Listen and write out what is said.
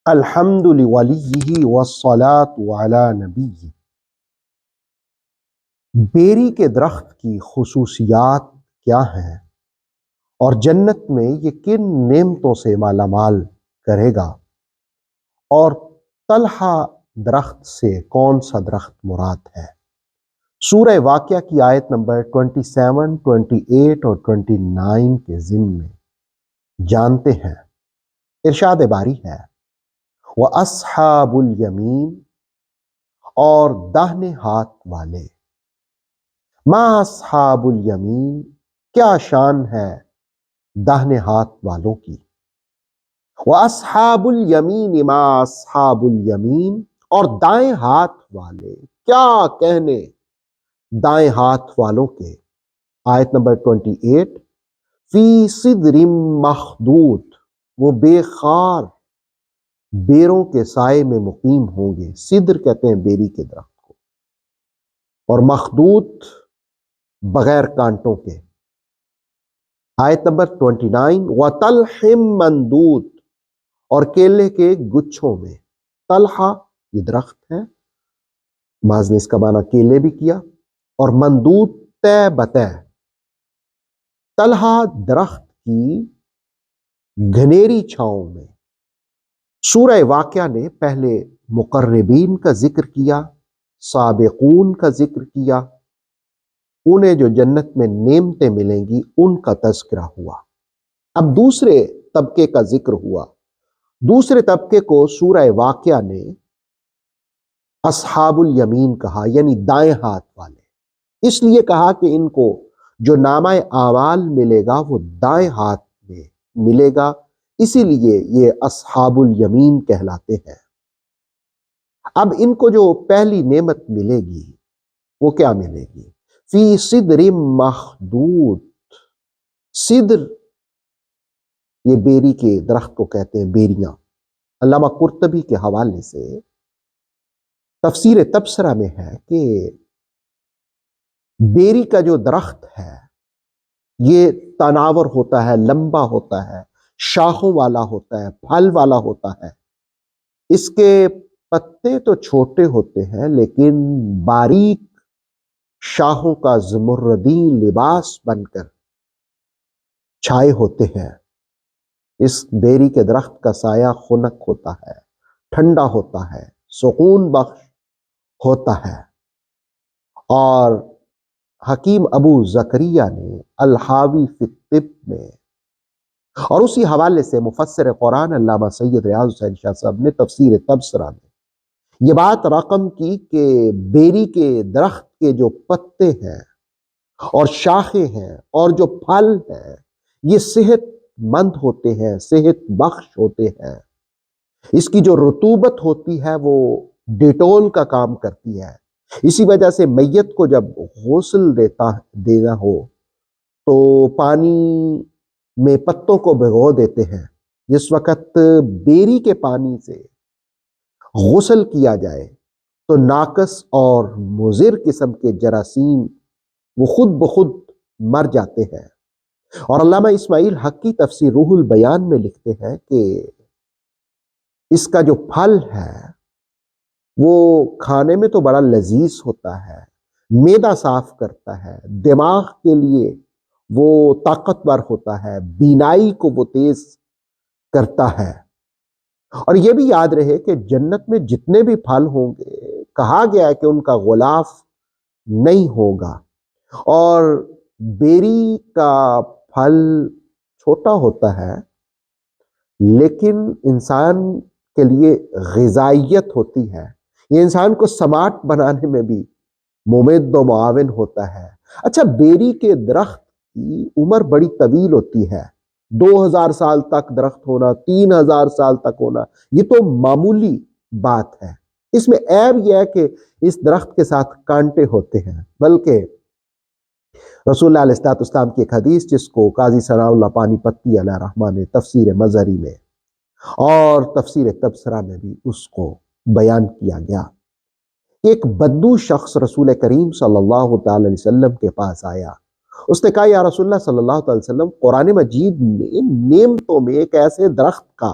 الحمد لولیہ والصلاة علی نبی۔ بیری کے درخت کی خصوصیات کیا ہیں اور جنت میں یہ کن نعمتوں سے مالا مال کرے گا، اور طلحہ درخت سے کون سا درخت مراد ہے؟ سورہ واقعہ کی آیت نمبر 27، 28 اور 29 کے ضمن میں جانتے ہیں۔ ارشاد باری ہے وَأَصْحَابُ الْيَمِينِ، اور داہنے ہاتھ والے۔ ما اصحاب الیمین، کیا شان ہے داہنے ہاتھ والوں کی۔ وَأَصْحَابُ الْيَمِينِ ما اصحاب الیمین، اور دائیں ہاتھ والے کیا کہنے دائیں ہاتھ والوں کے۔ آیت نمبر 28، فی صدر مخدود، وہ بے خار بیروں کے سائے میں مقیم ہوں گے۔ صدر کہتے ہیں بیری کے درخت کو، اور مخدود بغیر کانٹوں کے۔ آیت نمبر 29، وَطَلْحٍ مَنْدُودٍ، اور کیلے کے گچھوں میں۔ طلحہ یہ درخت ہے، بعض نے اس کا معنی کیلے بھی کیا، اور مندود تے بتے۔ طلحہ درخت کی گھنیری چھاؤں میں۔ سورہ واقعہ نے پہلے مقربین کا ذکر کیا، سابقون کا ذکر کیا، انہیں جو جنت میں نعمتیں ملیں گی ان کا تذکرہ ہوا۔ اب دوسرے طبقے کا ذکر ہوا۔ دوسرے طبقے کو سورہ واقعہ نے اصحاب الیمین کہا، یعنی دائیں ہاتھ والے۔ اس لیے کہا کہ ان کو جو نامہ اعمال ملے گا وہ دائیں ہاتھ میں ملے گا، اسی لیے یہ اصحاب الیمین کہلاتے ہیں۔ اب ان کو جو پہلی نعمت ملے گی وہ کیا ملے گی؟ فی صدر مخدود۔ صدر یہ بیری کے درخت کو کہتے ہیں، بیریاں۔ علامہ قرطبی کے حوالے سے تفسیر تبصرہ میں ہے کہ بیری کا جو درخت ہے یہ تناور ہوتا ہے، لمبا ہوتا ہے، شاخوں والا ہوتا ہے، پھل والا ہوتا ہے۔ اس کے پتے تو چھوٹے ہوتے ہیں لیکن باریک شاخوں کا زمردی لباس بن کر چھائے ہوتے ہیں۔ اس بیری کے درخت کا سایہ خنک ہوتا ہے، ٹھنڈا ہوتا ہے، سکون بخش ہوتا ہے۔ اور حکیم ابو زکریا نے الحاوی فی الطب میں، اور اسی حوالے سے مفسر قرآن علامہ سید ریاض حسین شاہ صاحب نے تفسیر تبصرہ میں یہ بات رقم کی کہ بیری کے درخت کے جو پتے ہیں اور شاخیں ہیں اور جو پھل ہیں یہ صحت مند ہوتے ہیں، صحت بخش ہوتے ہیں۔ اس کی جو رطوبت ہوتی ہے وہ ڈیٹول کا کام کرتی ہے۔ اسی وجہ سے میت کو جب غسل دینا ہو تو پانی میں پتوں کو بھگو دیتے ہیں۔ جس وقت بیری کے پانی سے غسل کیا جائے تو ناقص اور مضر قسم کے جراثیم وہ خود بخود مر جاتے ہیں۔ اور علامہ اسماعیل حقی تفسیر روح البیان میں لکھتے ہیں کہ اس کا جو پھل ہے وہ کھانے میں تو بڑا لذیذ ہوتا ہے، معدہ صاف کرتا ہے، دماغ کے لیے وہ طاقتور ہوتا ہے، بینائی کو وہ تیز کرتا ہے۔ اور یہ بھی یاد رہے کہ جنت میں جتنے بھی پھل ہوں گے کہا گیا ہے کہ ان کا غلاف نہیں ہوگا۔ اور بیری کا پھل چھوٹا ہوتا ہے لیکن انسان کے لیے غذائیت ہوتی ہے، یہ انسان کو سمارٹ بنانے میں بھی ممد و معاون ہوتا ہے۔ اچھا، بیری کے درخت کی عمر بڑی طویل ہوتی ہے، 2000 سال تک درخت ہونا، 3000 سال تک ہونا، یہ تو معمولی بات ہے۔ اس میں عیب یہ ہے کہ اس درخت کے ساتھ کانٹے ہوتے ہیں، بلکہ رسول اللہ علیہ السلام کی ایک حدیث جس کو قاضی ثناء اللہ پانی پتی علیہ رحمہ نے تفسیر مظہری میں اور تفسیر تبصرہ میں بھی اس کو بیان کیا گیا۔ ایک بدو شخص رسول کریم صلی اللہ تعالی علیہ وسلم کے پاس آیا۔ اس نے کہا یا رسول اللہ صلی اللہ تعالی وسلم، قرآن مجید میں نعمتوں میں ایک ایسے درخت کا